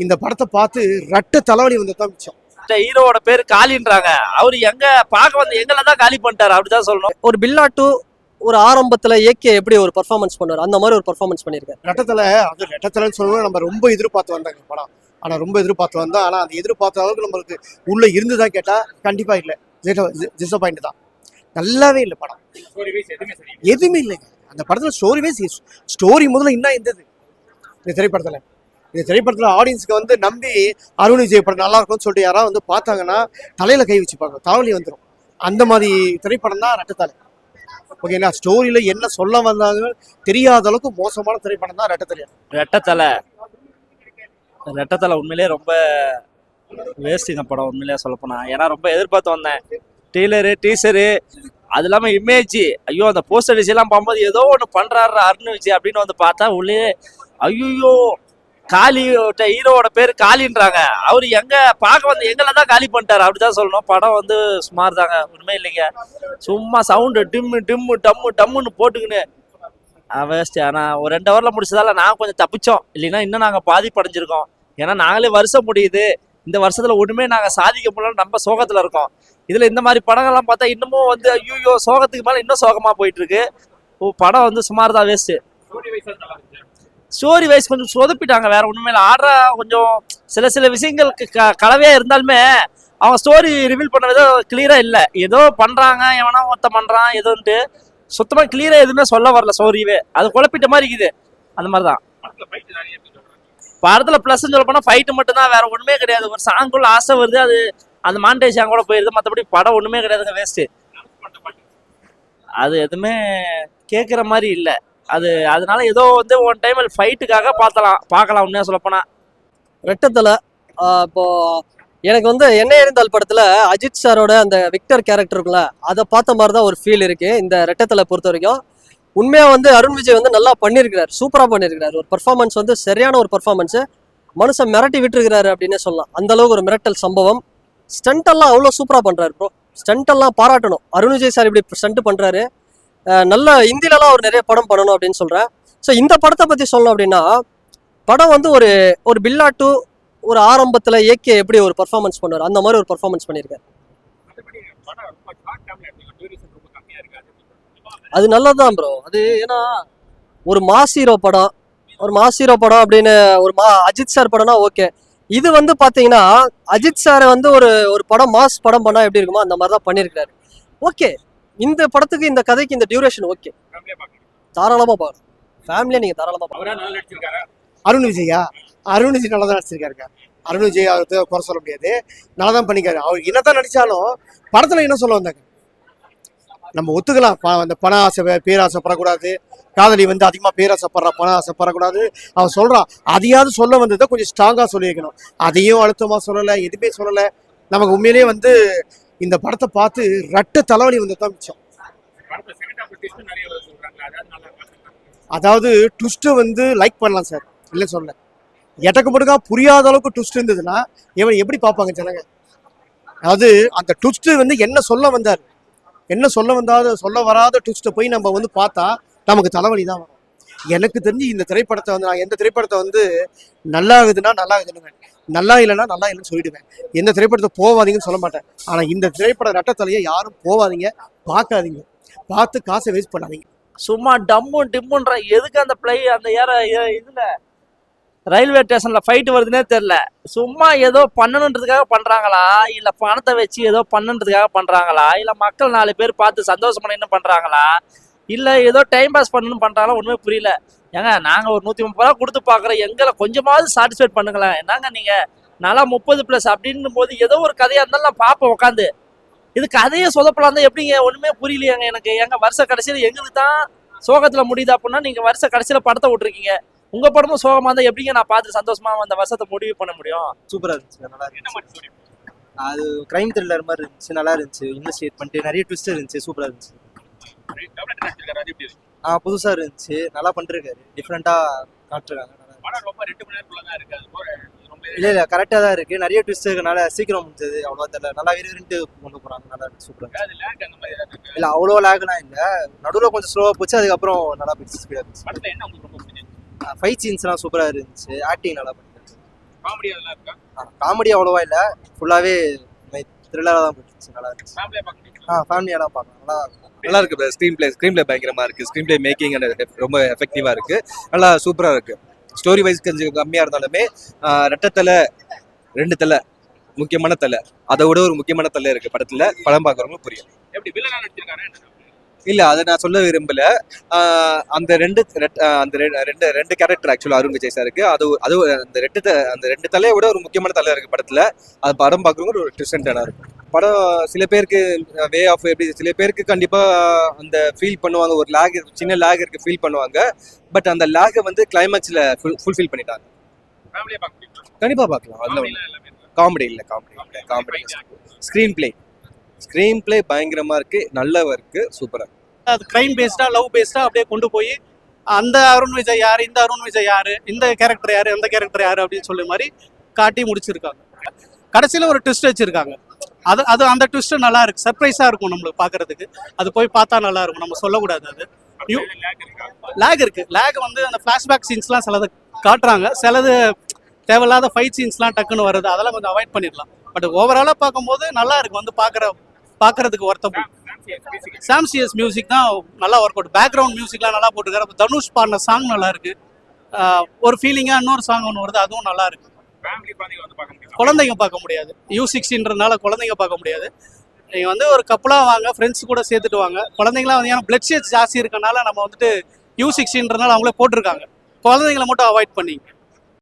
இந்த படத்தை பார்த்து ரெட்ட தலைவலி வந்து தான் மிச்சம். ஹீரோவோட பேர் காலின்றாங்க. அவரு எங்க பார்க்க வந்து எங்களை தான் காலி பண்ணிட்டாரு அப்படிதான் சொல்லணும். ஒரு பில்லாட்டு ஒரு ஆரம்பத்துல ஏகே எப்படி ஒரு பர்ஃபார்மன்ஸ் பண்ணுவார் அந்த மாதிரி ஒரு பர்ஃபார்மன்ஸ் பண்ணியிருக்காரு. ரெட்டத்தலை அது ரெட்டத்தலைன்னு சொல்லணும். நம்ம ரொம்ப எதிர்பார்த்து வந்தாங்க படம். ஆனால் ரொம்ப எதிர்பார்த்து வந்தோம். ஆனால் அந்த எதிர்பார்த்த அளவுக்கு நம்மளுக்கு உள்ள இருந்துதான் கேட்டால் கண்டிப்பாக இல்லை. டிசப்பாயிண்ட் தான். நல்லாவே இல்லை படம். எதுவுமே இல்லைங்க அந்த படத்தில். ஸ்டோரி முதல்ல என்ன இருந்தது இந்த திரைப்படத்தில். இந்த திரைப்படத்தில் ஆடியன்ஸுக்கு வந்து நம்பி அருண் விஜய் படம் நல்லா இருக்கும்னு சொல்லிட்டு யாராவது வந்து பார்த்தாங்கன்னா தலையில் கை வச்சுப்பாங்க, தலைவலி வந்துடும். அந்த மாதிரி திரைப்படம் தான் ரெட்டத்தலை. ஓகேங்களா, ஸ்டோரியில என்ன சொல்ல வந்தாங்க தெரியாத அளவுக்கு மோசமான திரைப்படம் தான் ரெட்டத்தலை. ரெட்டத்தலை உண்மையிலேயே ரொம்ப வேஸ்ட்டுங்க படம் உண்மையிலேயே சொல்லப்போனா. ஏன்னா ரொம்ப எதிர்பார்த்து வந்தேன். டீலரு டீசரு அது இல்லாமல் இமேஜ், ஐயோ அந்த போஸ்டர் டிசைன்லாம் பார்க்கும்போது ஏதோ ஒன்று பண்ணுறாரு அருண் விஜய் அப்படின்னு வந்து பார்த்தா உள்ளே ஐயோ காலி ஹீரோவோட பேர் காலின்றாங்க. அவரு எங்க பார்க்க வந்து எங்களை தான் காலி பண்ணிட்டாரு அப்படிதான் சொல்லணும். படம் வந்து சுமார் தாங்க உண்மை இல்லைங்க. சும்மா சவுண்டு டிம்மு டிம்மு டம்மு டம்முன்னு போட்டுக்கின்னு வேஸ்ட். ஆனால் ஒரு 2 ஹவரில் முடிச்சதால நான் கொஞ்சம் தப்பிச்சோம். இல்லைன்னா இன்னும் நாங்கள் பாதிப்படைஞ்சிருக்கோம். ஏன்னா நாங்களே வருஷம் முடியுது, இந்த வருஷத்துல ஒண்ணுமே நாங்கள் சாதிக்க முடியல, நம்ம சோகத்தில் இருக்கோம். இதில் இந்த மாதிரி படங்கள்லாம் பார்த்தா இன்னமும் வந்து ஐயோ சோகத்துக்கு மேலே இன்னும் சோகமாக போயிட்டு இருக்கு. படம் வந்து சுமார் தான் வேஸ்ட்டு. ஸ்டோரி வைஸ் கொஞ்சம் சொதப்பிட்டாங்க, வேற ஒண்ணுமே இல்லை. ஆடுற கொஞ்சம் சில விஷயங்களுக்கு கலவையா இருந்தாலுமே அவங்க ஸ்டோரி ரிவீல் பண்ண விதம் கிளியரா இல்லை. ஏதோ பண்றாங்க, எவனா ஒருத்த பண்றான் ஏதோன்ட்டு சுத்தமா கிளியரா எதுவுமே சொல்ல வரல. ஸ்டோரியே அது குழப்பிட்ட மாதிரி இருக்குது. அந்த மாதிரிதான் படத்துல பிளஸ் சொல்ல போனா ஃபைட்டு மட்டும் தான், வேற ஒண்ணுமே கிடையாது. ஒரு சாங்குள்ள ஆசை வருது, அது அந்த மாண்டேஜ் சாங் கூட போயிருது. மற்றபடி படம் ஒண்ணுமே கிடையாதுங்க, வேஸ்ட். அது எதுவுமே கேட்குற மாதிரி இல்லை. அதனால ஏதோ வந்து ஒன் டைம் ஃபைட்டுக்காக பார்க்கலாம் உண்மையா சொல்லப்போனா. ரெட்டத்தலை இப்போ எனக்கு வந்து என்ன இருந்தால் படத்துல அஜித் சாரோட அந்த விக்டர் கேரக்டர் இருக்குல்ல, அதை பார்த்த மாதிரி தான் ஒரு ஃபீல் இருக்கு இந்த ரெட்டத்தலை பொறுத்த வரைக்கும். உண்மையா வந்து அருண் விஜய் வந்து நல்லா பண்ணியிருக்கிறார், சூப்பரா பண்ணியிருக்கிறார். ஒரு பர்ஃபார்மன்ஸ் வந்து சரியான ஒரு பர்ஃபார்மன்ஸ். மனுஷன் மிரட்டி விட்டுருக்கிறாரு அப்படின்னு சொல்லலாம். அந்த அளவுக்கு ஒரு மிரட்டல் சம்பவம். ஸ்டண்ட் எல்லாம் அவ்வளோ சூப்பரா பண்றாரு ப்ரோ. ஸ்டண்ட் எல்லாம் பாராட்டணும். அருண் விஜய் சார் இப்படி ஸ்டண்ட் பண்றாரு. நல்ல ஹிந்திலலாம் அவர் நிறைய படம் பண்ணணும் அப்படின்னு சொல்றேன். ஸோ இந்த படத்தை பத்தி சொல்லணும் அப்படின்னா, படம் வந்து ஒரு பில்லாட்டு ஒரு ஆரம்பத்துல ஏகே எப்படி ஒரு பர்ஃபார்மன்ஸ் பண்ணுவார் அந்த மாதிரி ஒரு பர்ஃபார்மன்ஸ் பண்ணியிருக்காரு. அது நல்லதுதான் ப்ரோ. அது ஏன்னா ஒரு மாஸ் ஹீரோ படம் அப்படின்னு அஜித் சார் படம்னா ஓகே. இது வந்து பாத்தீங்கன்னா அஜித் சார் வந்து ஒரு படம் மாஸ் படம் பண்ணா எப்படி இருக்குமோ அந்த மாதிரி தான் பண்ணியிருக்காரு. ஓகே, இந்த படத்துக்கு இந்த கதைக்கு இந்த டியூரேஷன் ஓகே, தாராளமா பார்க்கலாம். ஃபேமிலியா நீங்க தாராளமா பார்க்கலாம். அருண் விஜய் நல்லா தான் நடிச்சிருக்காருங்க. அருண் விஜய் அவருக்கு குறை சொல்ல முடியாது, நல்லா தான் பண்ணிக்காரு. அவர் என்னதான் நடிச்சாலும் படத்துல என்ன சொல்ல வந்தாங்க நம்ம ஒத்துக்கலாம். அந்த பண ஆசை பேராசைப்படக்கூடாது, காதலி வந்து அதிகமா பேராசைப்படுறா, பண ஆசைப்படக்கூடாது அவன் சொல்றான். அதையாவது சொல்ல வந்ததை கொஞ்சம் ஸ்ட்ராங்கா சொல்லியிருக்கணும். அதையும் அழுத்தமா சொல்லலை, எதுவுமே சொல்லலை. நமக்கு உண்மையிலேயே வந்து இந்த படத்தை பார்த்து ரெட்ட தலைவலி வந்து தான் மிச்சம். அதாவது ட்விஸ்ட்டை வந்து லைக் பண்ணலாம் சார், இல்லை சொல்ல எட்டக்கு மட்டுக்கா புரியாத அளவுக்கு ட்விஸ்ட் இருந்ததுன்னா இவன் எப்படி பார்ப்பாங்க ஜனங்க. அதாவது அந்த ட்விஸ்ட் வந்து என்ன சொல்ல வராத ட்விஸ்ட்டை போய் நம்ம வந்து பார்த்தா நமக்கு தலைவலி தான் வரும். எனக்கு தெரிஞ்சு இந்த திரைப்படத்தை வந்து நான் எந்த திரைப்படத்தை வந்து நல்லா ஆகுதுன்னா நல்லா ஆகுதுன்னு, நல்லா இல்லைன்னா நல்லா இல்லைன்னு சொல்லிடுவேன். எந்த திரைப்படத்தை போவாதீங்கன்னு சொல்ல மாட்டேன். ஆனால் இந்த திரைப்பட ரெட்டத்தலையை யாரும் போவாதீங்க, பார்க்காதீங்க, பார்த்து காசை வேஸ்ட் பண்ணாதீங்க. சும்மா டம்மு டிம்முன்ற எதுக்கு அந்த அந்த இதுல ரயில்வே ஸ்டேஷன்ல ஃபைட் வருதுன்னே தெரியல. சும்மா ஏதோ பண்ணணுன்றதுக்காக பண்றாங்களா, இல்ல பணத்தை வச்சு ஏதோ பண்ணணுன்றதுக்காக பண்றாங்களா, இல்ல மக்கள் 4 பேர் பார்த்து சந்தோஷம் பண்ணணும் பண்றாங்களா, இல்ல ஏதோ டைம் பாஸ் பண்ணணும்னு பண்றாங்களா, ஒண்ணுமே புரியல. ஏங்க நாங்க ஒரு 130 ரூபா கொடுத்து பாக்குறோம், எங்களை கொஞ்சமாவது சாட்டிஸ்ஃபைட் பண்ணுங்களேன். என்னங்க நீங்க நல்லா 30+ அப்படின்னும் போது ஏதோ ஒரு கதையா இருந்தாலும் நான் பார்ப்பேன் உட்காந்து. இது கதையை சொதப்பலாம் தான் எப்படிங்க, ஒண்ணுமே புரியலையாங்க எனக்கு. எங்க வருஷ கடைசியில எங்களுக்கு தான் சோகத்துல முடியுது அப்படின்னா நீங்க வருஷ கடைசியில படத்தை விட்டுருக்கீங்க. உங்க படமும் சோகமா இருந்தா எப்படிங்க நான் பார்த்து சந்தோஷமா அந்த வருஷத்தை முடிவு பண்ண முடியும்? சூப்பரா இருந்துச்சு, நல்லா இருந்துச்சு. அது கிரைம் த்ரில்லர் மாதிரி இருந்துச்சு, நல்லா இருந்துச்சு. இன்வெஸ்டிகேட் பண்ணிட்டு நிறைய ட்விஸ்ட் இருந்துச்சு, சூப்பரா இருந்துச்சு. புதுசா இருந்துச்சு, நல்லா பண்ணிருக்காரு, டிஃப்ரெண்டா காட்டுறாங்க. இல்ல கரெக்டா தான் இருக்கு. நிறைய ட்விஸ்ட் இருக்கனால சீக்கிரம் முடிஞ்சது அவ்வளவா தெரியல. நல்லா விறுவிறுன்ட்டு கொண்டு போறாங்க, நல்லா இருக்கு, சூப்பரா. இல்ல அவ்வளோ லேக்லாம் இல்ல, நடுவில் கொஞ்சம் ஸ்லோவா போச்சு, அதுக்கப்புறம் நல்லா போயிடுச்சு, ஸ்பீடா இருந்துச்சு. ஃபைட் சீன்ஸ்லாம் சூப்பரா இருந்துச்சு, ஆக்டிங் நல்லா பண்ணிருக்காரு. காமெடி அதெல்லாம் இருக்கா? காமெடி அவ்வளோவா இல்லை, ஃபுல்லாகவே த்ரில்லராக தான் போயிடுச்சு. நல்லா இருந்துச்சு. ஃபேமிலியா பார்க்க ஃபேமிலியெல்லாம் பார்க்கலாம். நல்லா இருக்கு. ஸ்க்ரீன் பிளே பயங்கரமா இருக்கு. ஸ்க்ரீன் பிளே மேக்கிங் ரொம்ப எஃபெக்டிவா இருக்கு. நல்லா சூப்பரா இருக்கு. ஸ்டோரி வைஸ் கொஞ்சம் கம்மியா இருந்தாலுமே ரெட்டத்தலை 2 தலை முக்கியமான தலை, அதை விட ஒரு முக்கியமான தலை இருக்கு படத்துல. படம் பார்க்குறவங்க புரியும். எப்படி வில்லனா நடிச்சிருக்காரு? இல்ல அதை நான் சொல்ல விரும்பல. அந்த ரெண்டு கேரக்டர் ஆக்சுவலா அருண் விஜய் சாருக்கு அது அந்த 2 தலையை விட ஒரு முக்கியமான தலை இருக்கு படத்துல. அது படம் பார்க்குறவங்க ஒரு டிஸ்டன்டான இருக்கும். படம் சில பேருக்கு வே ஆஃப் எப்படி, சில பேருக்கு கண்டிப்பா அந்த ஃபீல் பண்ணுவாங்க, ஒரு சின்ன லேக் இருக்கு ஃபீல் பண்ணுவாங்க. பட் அந்த லேகை வந்து கிளைமேக்ஸ்ல ஃபுல்ஃபில் பண்ணிட்டாங்க. ஃபேமிலியா பார்க்க முடியுமா? கண்டிப்பா பார்க்கலாம். அதுல காமெடிலாம் எல்லாமே இருக்கா? காமெடி ஸ்க்ரீன் பிளே பயங்கரமா இருக்கு. நல்லா இருக்கு. சூப்பரா இருக்கு. அது கிரைம் பேஸ்டா லவ் பேஸ்டா அப்படியே கொண்டு போய் அந்த அருண் விஜய் யாரு, இந்த அருண் விஜய் யாரு, இந்த கேரக்டர் யாரு, அந்த கேரக்டர் யாரு அப்படின்னு சொல்லி மாதிரி காட்டி முடிச்சிருக்காங்க. கடைசியில ஒரு ட்விஸ்ட் வச்சிருக்காங்க. அது அந்த ட்விஸ்ட் நல்லா இருக்கு. சர்ப்ரைஸா இருக்கும் நம்மளுக்கு பாக்குறதுக்கு. அது போய் பார்த்தா நல்லா இருக்கும். நம்ம சொல்லக்கூடாது. அது லேக் இருக்கு. லேக் வந்து அந்த ஃபிளாஷ்பேக் சீன்ஸ்லாம் சிலது காட்டுறாங்க, சிலது தேவையில்லாத ஃபைட் சீன்ஸ்லாம் டக்குன்னு வருது. அதெல்லாம் கொஞ்சம் அவாய்ட் பண்ணிடலாம். பட் ஓவராலாக பார்க்கும்போது நல்லா இருக்கு. வந்து பார்க்கறதுக்கு ஒருத்தம். சாம் சிஎஸ் மியூசிக் தான் நல்லா ஒர்க் அவுட். பேக்ரவுண்ட் மியூசிக்லாம் நல்லா போட்டுருக்காரு. தனுஷ் பாடின சாங் நல்லா இருக்கு. ஒரு ஃபீலிங்காக இன்னொரு சாங் ஒன்று வருது, அதுவும் நல்லா இருக்கு. ஃபேமிலி பாத்தீங்க வந்து பார்க்க முடியுமா? குழந்தைங்க பார்க்க முடியாது. U6ன்றதுனால குழந்தைங்க பார்க்க முடியாது. நீங்கள் வந்து ஒரு கப்பலாக வாங்க, ஃப்ரெண்ட்ஸ் கூட சேர்த்துட்டு வாங்க. குழந்தைங்களாம் வந்து ஏன்னா பிளட் ஷேட்ஸ் ஜாஸ்தி இருக்கனால நம்ம வந்துட்டு U6ன்றதுனால அவங்களே போட்டிருக்காங்க. குழந்தைங்களை மட்டும் அவாய்ட் பண்ணிங்க.